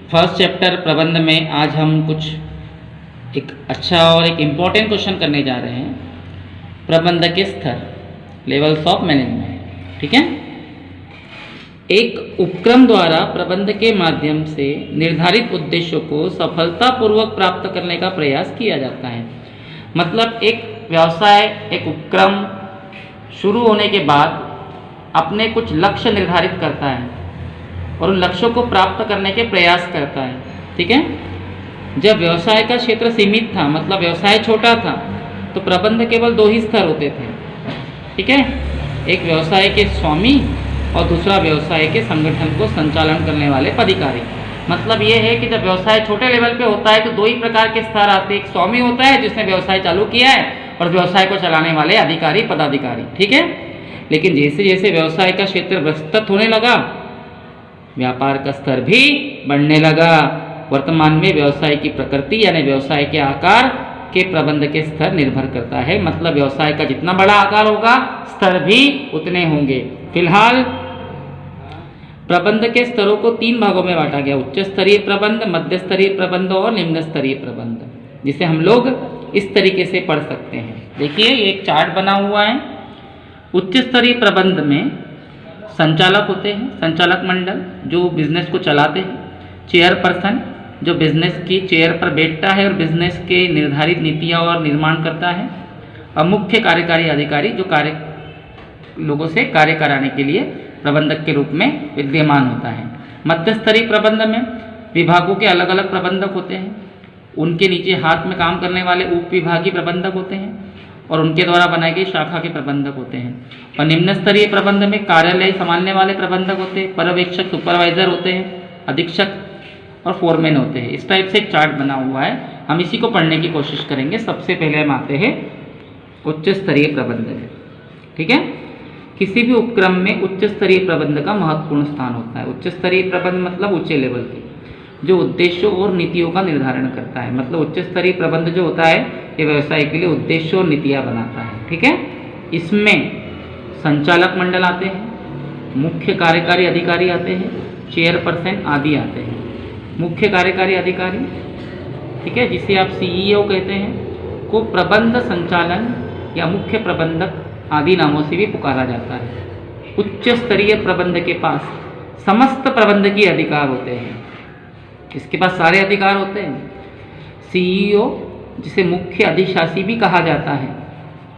First chapter प्रबंध में आज हम कुछ एक अच्छा और एक इम्पॉर्टेंट क्वेश्चन करने जा रहे हैं। प्रबंध के स्तर, लेवल्स ऑफ मैनेजमेंट। ठीक है। एक उपक्रम द्वारा प्रबंध के माध्यम से निर्धारित उद्देश्यों को सफलतापूर्वक प्राप्त करने का प्रयास किया जाता है। मतलब एक व्यवसाय, एक उपक्रम शुरू होने के बाद अपने कुछ लक्ष्य निर्धारित करता है और उन लक्ष्यों को प्राप्त करने के प्रयास करता है। ठीक है। जब व्यवसाय का क्षेत्र सीमित था, मतलब व्यवसाय छोटा था, तो प्रबंध केवल 2 ही स्तर होते थे। ठीक है। एक व्यवसाय के स्वामी और दूसरा व्यवसाय के संगठन को संचालन करने वाले पदाधिकारी। मतलब ये है कि जब व्यवसाय छोटे लेवल पे होता है तो 2 ही प्रकार के स्तर आते हैं। एक स्वामी होता है जिसने व्यवसाय चालू किया है, और व्यवसाय को चलाने वाले अधिकारी, पदाधिकारी। ठीक है। लेकिन जैसे जैसे व्यवसाय का क्षेत्र विस्तृत होने लगा, व्यापार का स्तर भी बढ़ने लगा। वर्तमान में व्यवसाय की प्रकृति यानी व्यवसाय के आकार के प्रबंध के स्तर निर्भर करता है। मतलब व्यवसाय का जितना बड़ा आकार होगा, स्तर भी उतने होंगे। फिलहाल प्रबंध के स्तरों को 3 भागों में बांटा गया: उच्च स्तरीय प्रबंध, मध्य स्तरीय प्रबंध और निम्न स्तरीय प्रबंध, जिसे हम लोग इस तरीके से पढ़ सकते हैं। देखिए, एक चार्ट बना हुआ है। उच्च स्तरीय प्रबंध में संचालक होते हैं, संचालक मंडल जो बिजनेस को चलाते हैं, चेयरपर्सन जो बिजनेस की चेयर पर बैठता है और बिजनेस के निर्धारित नीतियाँ और निर्माण करता है, और मुख्य कार्यकारी अधिकारी जो लोगों से कार्य कराने के लिए प्रबंधक के रूप में विद्यमान होता है। मध्य स्तरीय प्रबंध में विभागों के अलग अलग प्रबंधक होते हैं, उनके नीचे हाथ में काम करने वाले उप विभागीय प्रबंधक होते हैं और उनके द्वारा बनाई गई शाखा के प्रबंधक होते हैं। और निम्न स्तरीय प्रबंध में कार्यालय संभालने वाले प्रबंधक होते हैं, पर्यवेक्षक सुपरवाइजर होते हैं, अधीक्षक और फोरमैन होते हैं। इस टाइप से एक चार्ट बना हुआ है, हम इसी को पढ़ने की कोशिश करेंगे। सबसे पहले हम आते हैं उच्च स्तरीय प्रबंध में। ठीक है। किसी भी उपक्रम में उच्च स्तरीय प्रबंध का महत्वपूर्ण स्थान होता है। उच्च स्तरीय प्रबंध मतलब ऊंचे लेवल की, जो उद्देश्यों और नीतियों का निर्धारण करता है। मतलब उच्च स्तरीय प्रबंध जो होता है, ये व्यवसाय के लिए उद्देश्य और नीतियाँ बनाता है। ठीक है। इसमें संचालक मंडल आते हैं, मुख्य कार्यकारी अधिकारी आते हैं, चेयरपर्सन आदि आते हैं। मुख्य कार्यकारी अधिकारी, ठीक है, जिसे आप CEO कहते हैं, को प्रबंध संचालन या मुख्य प्रबंधक आदि नामों से भी पुकारा जाता है। उच्च स्तरीय प्रबंध के पास समस्त प्रबंधकीय अधिकार होते हैं, इसके पास सारे अधिकार होते हैं। CEO, जिसे मुख्य अधिशासी भी कहा जाता है,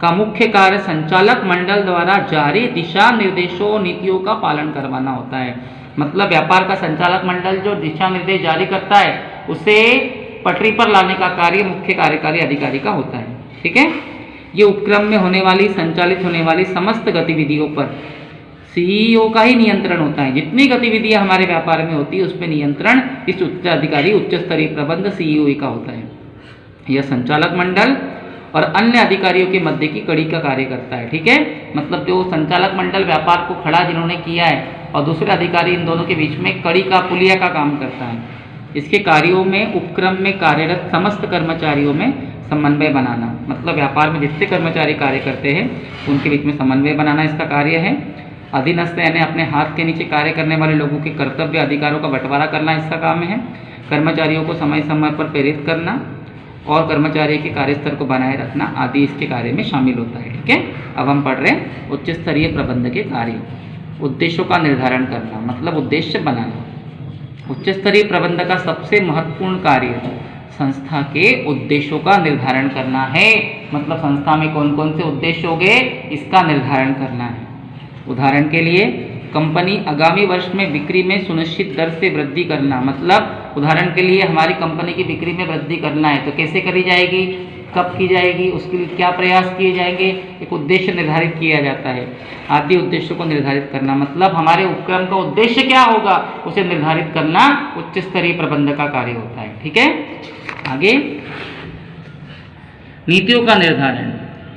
का मुख्य कार्य संचालक मंडल द्वारा जारी दिशा निर्देशों नीतियों का पालन करवाना होता है। मतलब व्यापार का संचालक मंडल जो दिशा निर्देश जारी करता है, उसे पटरी पर लाने का कार्य मुख्य कार्यकारी अधिकारी का होता है। ठीक है। ये उपक्रम में होने वाली, संचालित होने वाली समस्त गतिविधियों पर CEO का ही नियंत्रण होता है। जितनी गतिविधियां हमारे व्यापार में होती है, उस पर नियंत्रण इस उच्च अधिकारी, उच्च स्तरीय प्रबंध CEO का होता है। यह संचालक मंडल और अन्य अधिकारियों के मध्य की कड़ी का कार्य करता है। ठीक है। मतलब जो संचालक मंडल व्यापार को खड़ा जिन्होंने किया है और दूसरे अधिकारी, इन दोनों के बीच में कड़ी का, पुलिया का काम करता है। इसके कार्यों में उपक्रम में कार्यरत समस्त कर्मचारियों में समन्वय बनाना, मतलब व्यापार में जितने कर्मचारी कार्य करते हैं उनके बीच में समन्वय बनाना इसका कार्य है। अधीनस्थ यानी अपने हाथ के नीचे कार्य करने वाले लोगों के कर्तव्य अधिकारों का बंटवारा करना इसका काम है। कर्मचारियों को समय समय पर प्रेरित करना और कर्मचारी के कार्यस्तर को बनाए रखना आदि इसके कार्य में शामिल होता है। ठीक है। अब हम पढ़ रहे हैं उच्च स्तरीय प्रबंध के कार्य। उद्देश्यों का निर्धारण करना, मतलब उद्देश्य बनाना। उच्च स्तरीय प्रबंध का सबसे महत्वपूर्ण कार्य संस्था के उद्देश्यों का निर्धारण करना है। मतलब संस्था में कौन कौन से उद्देश्य होंगे, इसका निर्धारण करना है। उदाहरण के लिए, कंपनी आगामी वर्ष में बिक्री में सुनिश्चित दर से वृद्धि करना। मतलब उदाहरण के लिए हमारी कंपनी की बिक्री में वृद्धि करना है, तो कैसे करी जाएगी, कब की जाएगी, उसके लिए क्या प्रयास किए जाएंगे, एक उद्देश्य निर्धारित किया जाता है। आदि उद्देश्यों को निर्धारित करना, मतलब हमारे उपक्रम का उद्देश्य क्या होगा, उसे निर्धारित करना उच्च स्तरीय प्रबंध का कार्य होता है। ठीक है। आगे, नीतियों का निर्धारण।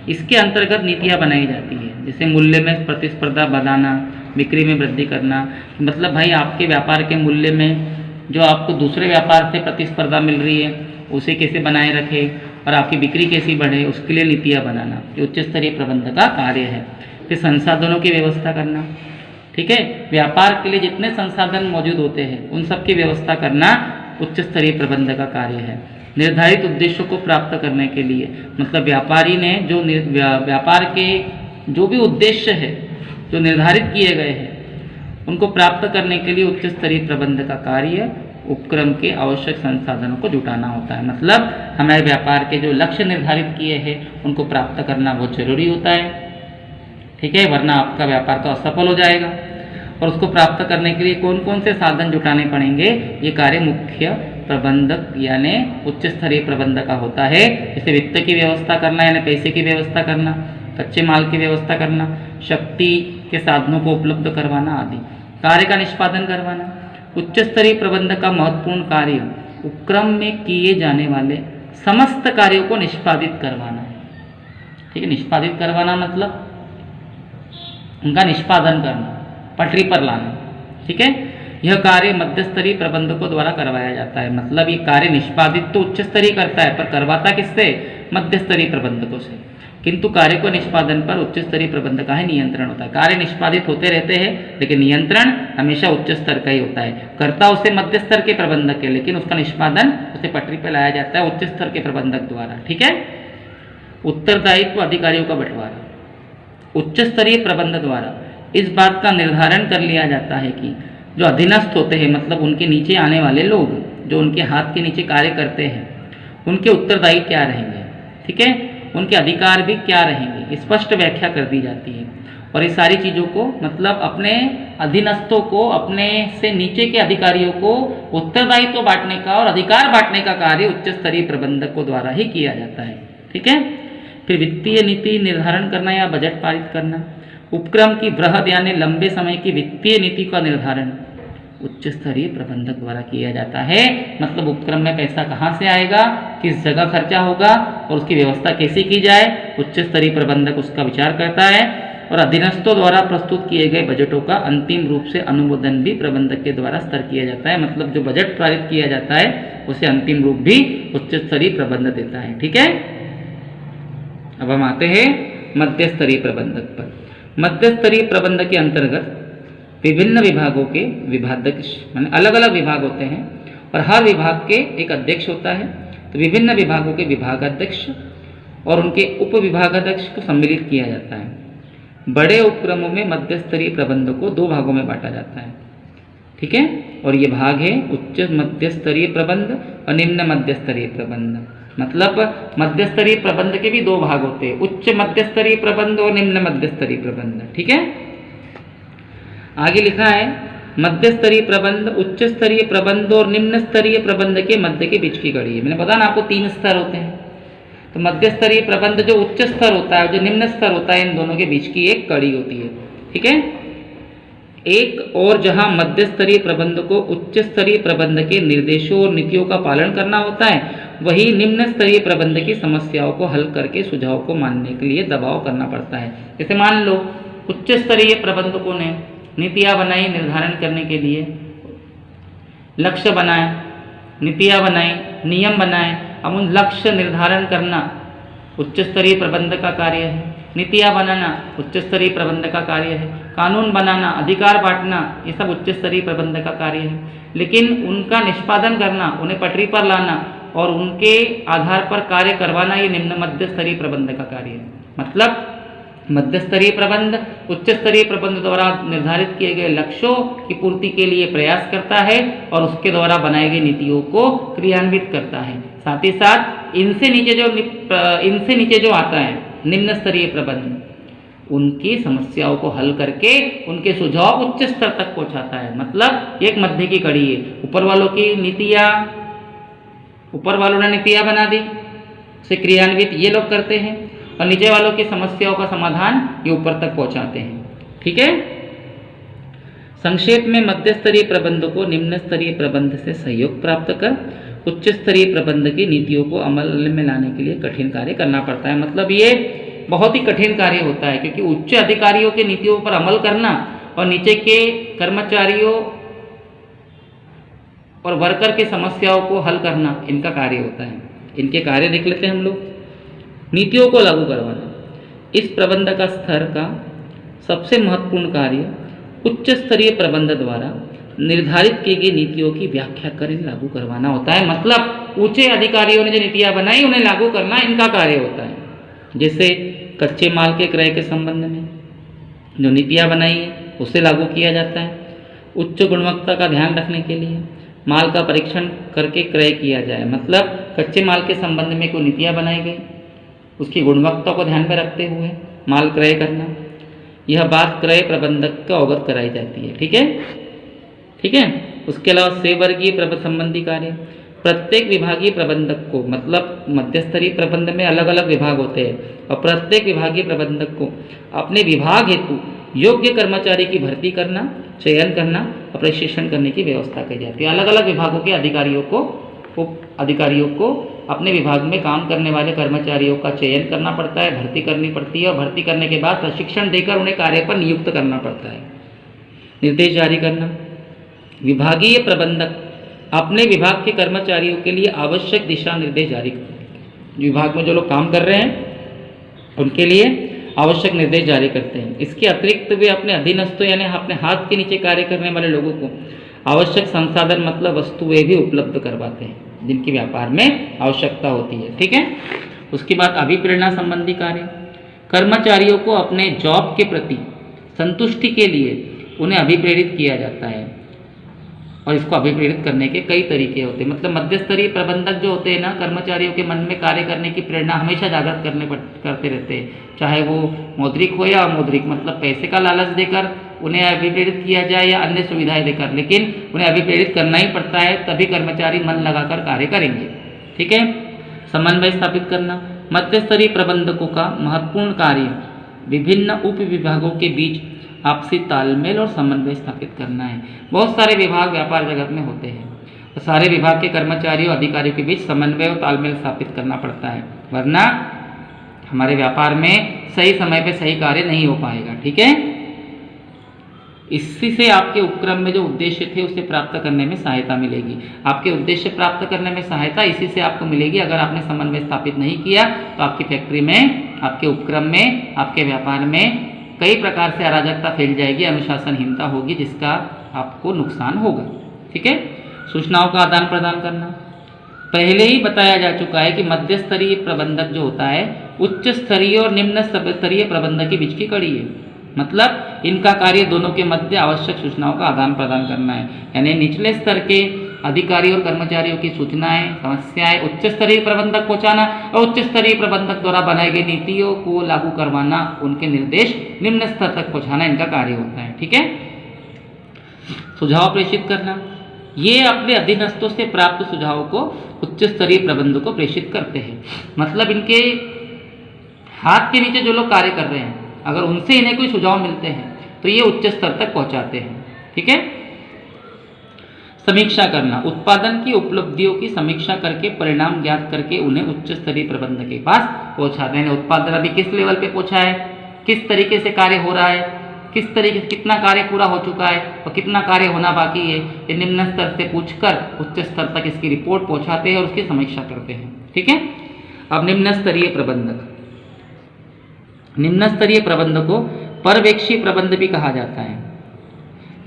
इसके अंतर्गत नीतियाँ बनाई जाती है, जैसे मूल्य में प्रतिस्पर्धा बढ़ाना, बिक्री में वृद्धि करना। मतलब भाई, आपके व्यापार के मूल्य में जो आपको दूसरे व्यापार से प्रतिस्पर्धा मिल रही है, उसे कैसे बनाए रखें और आपकी बिक्री कैसी बढ़े, उसके लिए नीतियाँ बनाना जो उच्च स्तरीय प्रबंध का कार्य है। फिर संसाधनों की व्यवस्था करना, ठीक है। व्यापार के लिए जितने संसाधन मौजूद होते हैं उन सब की व्यवस्था करना उच्च स्तरीय प्रबंध का कार्य है। निर्धारित उद्देश्यों को प्राप्त करने के लिए, मतलब व्यापारी ने जो व्यापार के जो भी उद्देश्य है जो निर्धारित किए गए हैं उनको प्राप्त करने के लिए उच्च स्तरीय प्रबंध का कार्य उपक्रम के आवश्यक संसाधनों को जुटाना होता है। मतलब हमारे व्यापार के जो लक्ष्य निर्धारित किए हैं उनको प्राप्त करना बहुत जरूरी होता है, ठीक है, वरना आपका व्यापार तो असफल हो जाएगा। और उसको प्राप्त करने के लिए कौन कौन से साधन जुटाने पड़ेंगे, ये कार्य मुख्य प्रबंधक यानी उच्च स्तरीय प्रबंधक का होता है। जैसे वित्त की व्यवस्था करना यानी पैसे की व्यवस्था करना, कच्चे माल की व्यवस्था करना, शक्ति के साधनों को उपलब्ध करवाना आदि कार्य का निष्पादन करवाना। उच्च स्तरीय प्रबंधक का महत्वपूर्ण कार्य उपक्रम में किए जाने वाले समस्त कार्यों को निष्पादित करवाना है, ठीक है। निष्पादित करवाना मतलब उनका निष्पादन करना, पटरी पर लाना, ठीक है। यह कार्य मध्य स्तरीय प्रबंधकों द्वारा करवाया जाता है। मतलब ये कार्य निष्पादित तो उच्च स्तरीय करता है पर करवाता किससे, मध्य स्तरीय प्रबंधकों से। किंतु कार्य को निष्पादन पर उच्च स्तरीय प्रबंधक का ही नियंत्रण होता है। कार्य निष्पादित होते रहते हैं लेकिन नियंत्रण हमेशा उच्च स्तर का ही होता है। करता उसे मध्य स्तर के प्रबंधक है लेकिन उसका निष्पादन उसे पटरी पर लाया जाता है उच्च स्तर के प्रबंधक द्वारा, ठीक है। उत्तरदायित्व अधिकारियों का बंटवारा। उच्च स्तरीय प्रबंध द्वारा इस बात का निर्धारण कर लिया जाता है कि जो अधीनस्थ होते हैं, मतलब उनके नीचे आने वाले लोग जो उनके हाथ के नीचे कार्य करते हैं, उनके उत्तरदायित्व क्या रहेंगे, ठीक है, उनके अधिकार भी क्या रहेंगे, स्पष्ट व्याख्या कर दी जाती है। और ये सारी चीज़ों को मतलब अपने अधीनस्थों को, अपने से नीचे के अधिकारियों को उत्तरदायित्व बांटने का और अधिकार बांटने का कार्य उच्च स्तरीय प्रबंधकों द्वारा ही किया जाता है, ठीक है। फिर वित्तीय नीति निर्धारण करना या बजट पारित करना। उपक्रम की बृहद यानी लंबे समय की वित्तीय नीति का निर्धारण उच्च स्तरीय प्रबंधक द्वारा किया जाता है। मतलब उपक्रम में पैसा कहाँ से आएगा, किस जगह खर्चा होगा और उसकी व्यवस्था कैसे की जाए, उच्च स्तरीय प्रबंधक उसका विचार करता है। और अधीनस्थों द्वारा प्रस्तुत किए गए बजटों का अंतिम रूप से अनुमोदन भी प्रबंधक के द्वारा स्तर किया जाता है। मतलब जो बजट पारित किया जाता है उसे अंतिम रूप भी उच्च स्तरीय प्रबंधक देता है, ठीक है। अब हम आते हैं मध्य स्तरीय प्रबंधक पर। मध्य स्तरीय प्रबंधक के अंतर्गत विभिन्न विभागों के विभागाध्यक्ष, माने अलग अलग विभाग होते हैं और हर विभाग के एक अध्यक्ष होता है। तो विभिन्न विभागों के विभागाध्यक्ष और उनके उप विभागाध्यक्ष को सम्मिलित किया जाता है। बड़े उपक्रमों में मध्य स्तरीय प्रबंधक को दो भागों में बांटा जाता है, ठीक है। और ये भाग है उच्च मध्य स्तरीय प्रबंध और निम्न मध्य स्तरीय प्रबंध। मतलब मध्य स्तरीय प्रबंध के भी दो भाग होते हैं, उच्च मध्य स्तरीय प्रबंध और निम्न मध्य स्तरीय प्रबंध, ठीक है। आगे लिखा है मध्य स्तरीय प्रबंध उच्च स्तरीय प्रबंध और निम्न स्तरीय प्रबंध के मध्य के बीच की कड़ी है। मैंने बताया ना आपको 3 स्तर होते हैं। तो मध्य स्तरीय प्रबंध जो उच्च स्तर होता है, जो निम्न स्तर होता है, इन दोनों के बीच की एक कड़ी होती है, ठीक है। एक और जहां मध्य स्तरीय प्रबंध को उच्च स्तरीय प्रबंध के निर्देशों और नीतियों का पालन करना होता है, वही निम्न स्तरीय प्रबंध की समस्याओं को हल करके सुझाव को मानने के लिए दबाव करना पड़ता है। जैसे मान लो उच्च स्तरीय प्रबंधकों ने नीतियाँ बनाई निर्धारण करने के लिए, लक्ष्य बनाए, नीतियाँ बनाई, नियम बनाए। अब उन लक्ष्य निर्धारण करना उच्च स्तरीय प्रबंधक का कार्य है, नीतियाँ बनाना उच्च स्तरीय प्रबंधक का कार्य है, कानून बनाना, अधिकार बांटना, ये सब उच्च स्तरीय प्रबंधक का कार्य है। लेकिन उनका निष्पादन करना, उन्हें पटरी पर लाना और उनके आधार पर कार्य करवाना, ये निम्न मध्य स्तरीय प्रबंधक का कार्य है। मतलब मध्य स्तरीय प्रबंध उच्च स्तरीय प्रबंध द्वारा निर्धारित किए गए लक्ष्यों की पूर्ति के लिए प्रयास करता है और उसके द्वारा बनाई गई नीतियों को क्रियान्वित करता है। साथ ही साथ इनसे नीचे जो आता है निम्न स्तरीय प्रबंध, उनकी समस्याओं को हल करके उनके सुझाव उच्च स्तर तक पहुंचाता है। मतलब एक मध्य की कड़ी है। ऊपर वालों ने नीतियाँ बना दी, उसे क्रियान्वित ये लोग करते हैं और नीचे वालों की समस्याओं का समाधान ये ऊपर तक पहुंचाते हैं, ठीक है। संक्षेप में मध्य स्तरीय प्रबंध को निम्न स्तरीय प्रबंध से सहयोग प्राप्त कर उच्च स्तरीय प्रबंध की नीतियों को अमल में लाने के लिए कठिन कार्य करना पड़ता है। मतलब ये बहुत ही कठिन कार्य होता है क्योंकि उच्च अधिकारियों की नीतियों पर अमल करना और नीचे के कर्मचारियों और वर्कर की समस्याओं को हल करना इनका कार्य होता है। इनके कार्य देख लेते हैं हम लोग। नीतियों को लागू करवाना इस प्रबंध का स्तर का सबसे महत्वपूर्ण कार्य उच्च स्तरीय प्रबंध द्वारा निर्धारित की गई नीतियों की व्याख्या कर इन्हें लागू करवाना होता है। मतलब ऊंचे अधिकारियों ने जो नीतियां बनाई उन्हें लागू करना इनका कार्य होता है। जैसे कच्चे माल के क्रय के संबंध में जो नीतियां बनाई है उसे लागू किया जाता है। उच्च गुणवत्ता का ध्यान रखने के लिए माल का परीक्षण करके क्रय किया जाए। मतलब कच्चे माल के संबंध में कोई नीतियां बनाई गई, उसकी गुणवत्ता को ध्यान में रखते हुए माल क्रय करना, यह बात क्रय प्रबंधक को अवगत कराई जाती है। ठीक है। उसके अलावा सेवर्गीय संबंधी कार्य, प्रत्येक विभागीय प्रबंधक को, मतलब मध्यस्तरीय प्रबंध में अलग अलग विभाग होते हैं और प्रत्येक विभागीय प्रबंधक को अपने विभाग हेतु योग्य कर्मचारी की भर्ती करना, चयन करना और प्रशिक्षण करने की व्यवस्था की जाती है। अलग अलग विभागों के अधिकारियों को अपने विभाग में काम करने वाले कर्मचारियों का चयन करना पड़ता है, भर्ती करनी पड़ती है और भर्ती करने के बाद प्रशिक्षण देकर उन्हें कार्य पर नियुक्त करना पड़ता है। निर्देश जारी करना, विभागीय प्रबंधक अपने विभाग के कर्मचारियों के लिए आवश्यक दिशा निर्देश जारी करते हैं। विभाग में जो लोग काम कर रहे हैं उनके लिए आवश्यक निर्देश जारी करते हैं। इसके अतिरिक्त वे अपने अधीनस्थों यानी अपने हाथ के नीचे कार्य करने वाले लोगों को आवश्यक संसाधन मतलब वस्तुएं भी उपलब्ध करवाते हैं जिनकी व्यापार में आवश्यकता होती है। ठीक है। उसके बाद अभिप्रेरणा संबंधी कार्य, कर्मचारियों को अपने जॉब के प्रति संतुष्टि के लिए उन्हें अभिप्रेरित किया जाता है और इसको अभिप्रेरित करने के कई तरीके होते हैं। मतलब मध्यस्तरीय प्रबंधक जो होते हैं ना, कर्मचारियों के मन में कार्य करने की प्रेरणा हमेशा जागृत करते रहते हैं, चाहे वो मौद्रिक हो या अमौद्रिक, मतलब पैसे का लालच देकर उन्हें अभिप्रेरित किया जाए या अन्य सुविधाएं देकर, लेकिन उन्हें अभिप्रेरित करना ही पड़ता है, तभी कर्मचारी मन लगाकर कार्य करेंगे। ठीक है। समन्वय स्थापित करना, मध्यस्तरीय प्रबंधकों का महत्वपूर्ण कार्य विभिन्न उप विभागों के बीच आपसी तालमेल और समन्वय स्थापित करना है। बहुत सारे विभाग व्यापार जगत में होते हैं तो सारे विभाग के कर्मचारियों और अधिकारियों के बीच समन्वय और तालमेल स्थापित करना पड़ता है, वरना हमारे व्यापार में सही समय पे सही कार्य नहीं हो पाएगा। ठीक है। इसी से आपके उपक्रम में जो उद्देश्य थे उसे प्राप्त करने में सहायता मिलेगी। आपके उद्देश्य प्राप्त करने में सहायता इसी से आपको मिलेगी। अगर आपने समन्वय स्थापित नहीं किया तो आपकी फैक्ट्री में, आपके उपक्रम में, आपके व्यापार में कई प्रकार से अराजकता फैल जाएगी, अनुशासनहीनता होगी, जिसका आपको नुकसान होगा। ठीक है। सूचनाओं का आदान प्रदान करना, पहले ही बताया जा चुका है कि मध्य स्तरीय प्रबंधक जो होता है उच्च स्तरीय और निम्न स्तरीय प्रबंधक के बीच की कड़ी है। मतलब इनका कार्य दोनों के मध्य आवश्यक सूचनाओं का आदान प्रदान करना है, यानी निचले स्तर के अधिकारी और कर्मचारियों की सूचनाएं, समस्याएं उच्च स्तरीय प्रबंधक पहुंचाना और उच्च स्तरीय प्रबंधक द्वारा बनाई गई नीतियों को लागू करवाना, उनके निर्देश निम्न स्तर तक पहुंचाना इनका कार्य होता है। ठीक है। सुझाव प्रेषित करना, ये अपने अधीनस्थों से प्राप्त सुझावों को उच्च स्तरीय प्रबंधक को प्रेषित करते हैं। मतलब इनके हाथ के नीचे जो लोग कार्य कर रहे हैं, अगर उनसे इन्हें कोई सुझाव मिलते हैं तो ये उच्च स्तर तक पहुंचाते हैं। ठीक है। समीक्षा करना, उत्पादन की उपलब्धियों की समीक्षा करके परिणाम ज्ञात करके उन्हें उच्च स्तरीय प्रबंधक के पास पहुंचाते हैं। उत्पादन अभी किस लेवल पे पहुंचा है, किस तरीके से कार्य हो रहा है, किस तरीके से कितना कार्य पूरा हो चुका है और कितना कार्य होना बाकी है, ये निम्न स्तर से पूछकर उच्च स्तर तक इसकी रिपोर्ट पहुंचाते हैं और उसकी समीक्षा करते हैं। ठीक है। अब निम्न स्तरीय प्रबंधक, निम्न स्तरीय प्रबंधक को पर्यवेक्षी प्रबंध भी कहा जाता है।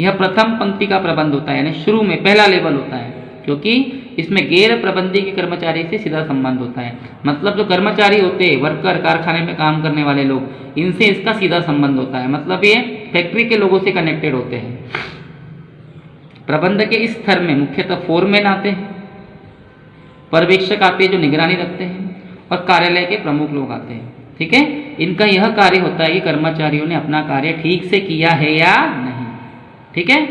यह प्रथम पंक्ति का प्रबंध होता है, यानी शुरू में पहला लेवल होता है, क्योंकि इसमें गैर प्रबंधी के कर्मचारी से सीधा संबंध होता है। मतलब जो कर्मचारी होते हैं, वर्कर, कारखाने में काम करने वाले लोग, इनसे इसका सीधा संबंध होता है। मतलब ये फैक्ट्री के लोगों से कनेक्टेड होते हैं। प्रबंधक के इस स्तर में मुख्यतः फोरमैन आते हैं, पर्यवेक्षक आते हैं जो निगरानी रखते हैं, और कार्यालय के प्रमुख लोग आते हैं। ठीक है। इनका यह कार्य होता है कि कर्मचारियों ने अपना कार्य ठीक से किया है या नहीं। ठीक है।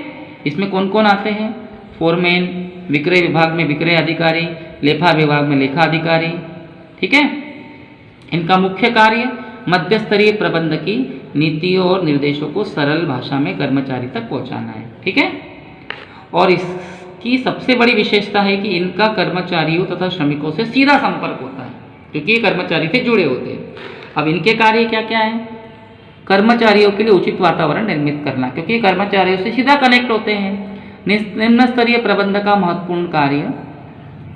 इसमें कौन कौन आते हैं, फोरमैन, विक्रय विभाग में विक्रय अधिकारी, लेखा विभाग में लेखा अधिकारी। ठीक है। इनका मुख्य कार्य मध्य स्तरीय प्रबंधक की नीतियों और निर्देशों को सरल भाषा में कर्मचारी तक पहुंचाना है। ठीक है। और इसकी सबसे बड़ी विशेषता है कि इनका कर्मचारियों तथा श्रमिकों से सीधा संपर्क होता है, क्योंकि ये कर्मचारी से जुड़े होते हैं। अब इनके कार्य क्या क्या है, कर्मचारियों के लिए उचित वातावरण निर्मित करना, क्योंकि कर्मचारियों से सीधा कनेक्ट होते हैं। निम्न स्तरीय प्रबंधक का महत्वपूर्ण कार्य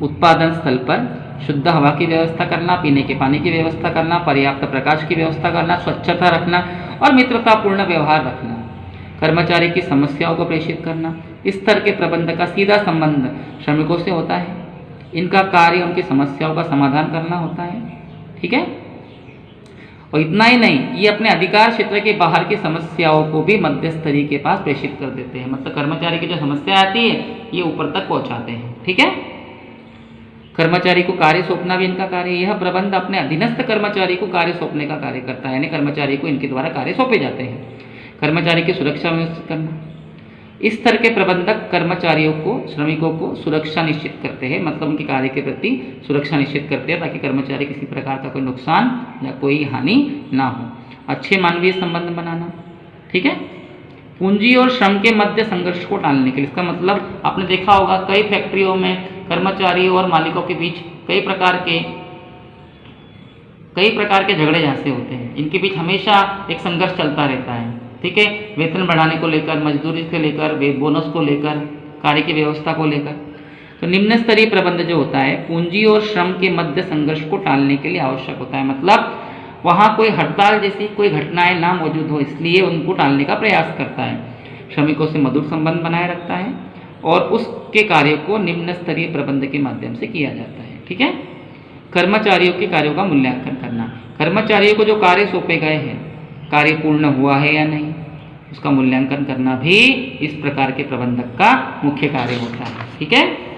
उत्पादन स्थल पर शुद्ध हवा की व्यवस्था करना, पीने के पानी की व्यवस्था करना, पर्याप्त प्रकाश की व्यवस्था करना, स्वच्छता रखना और मित्रतापूर्ण व्यवहार रखना, कर्मचारी की समस्याओं को प्रेषित करना, इस स्तर के प्रबंधक का सीधा संबंध श्रमिकों से होता है। इनका कार्य उनकी समस्याओं का समाधान करना होता है। ठीक है, और इतना ही नहीं, ये अपने अधिकार क्षेत्र के बाहर की समस्याओं को भी मध्य स्तरीय के पास प्रेषित कर देते हैं। मतलब कर्मचारी की जो समस्या आती है ये ऊपर तक पहुंचाते हैं। ठीक है, कर्मचारी को कार्य सौंपना भी इनका कार्य। यह प्रबंध अपने अधीनस्थ कर्मचारी को कार्य सौंपने का कार्य करता है, यानी कर्मचारी को इनके द्वारा कार्य सौंपे जाते हैं। कर्मचारी की सुरक्षा सुनिश्चित करना, इस स्तर के प्रबंधक कर्मचारियों को, श्रमिकों को सुरक्षा निश्चित करते हैं, मतलब उनके कार्य के प्रति सुरक्षा निश्चित करते हैं ताकि कर्मचारी किसी प्रकार का कोई नुकसान या कोई हानि ना हो। अच्छे मानवीय संबंध बनाना। ठीक है, पूंजी और श्रम के मध्य संघर्ष को टालने के लिए, इसका मतलब आपने देखा होगा कई फैक्ट्रियों में कर्मचारियों और मालिकों के बीच कई प्रकार के झगड़े जैसे होते हैं। इनके बीच हमेशा एक संघर्ष चलता रहता है। ठीक है, वेतन बढ़ाने को लेकर, मजदूरी को लेकर, बोनस को लेकर, कार्य की व्यवस्था को लेकर। तो निम्न स्तरीय प्रबंध जो होता है पूंजी और श्रम के मध्य संघर्ष को टालने के लिए आवश्यक होता है। मतलब वहाँ कोई हड़ताल जैसी कोई घटनाएं ना मौजूद हो, इसलिए उनको टालने का प्रयास करता है। श्रमिकों से मधुर संबंध बनाए रखता है और उसके कार्य को निम्न स्तरीय प्रबंध के माध्यम से किया जाता है। ठीक है, कर्मचारियों के कार्यों का मूल्यांकन करना। कर्मचारियों को जो कार्य सौंपे गए हैं, कार्य पूर्ण हुआ है या नहीं, उसका मूल्यांकन करना भी इस प्रकार के प्रबंधक का मुख्य कार्य होता है। ठीक है।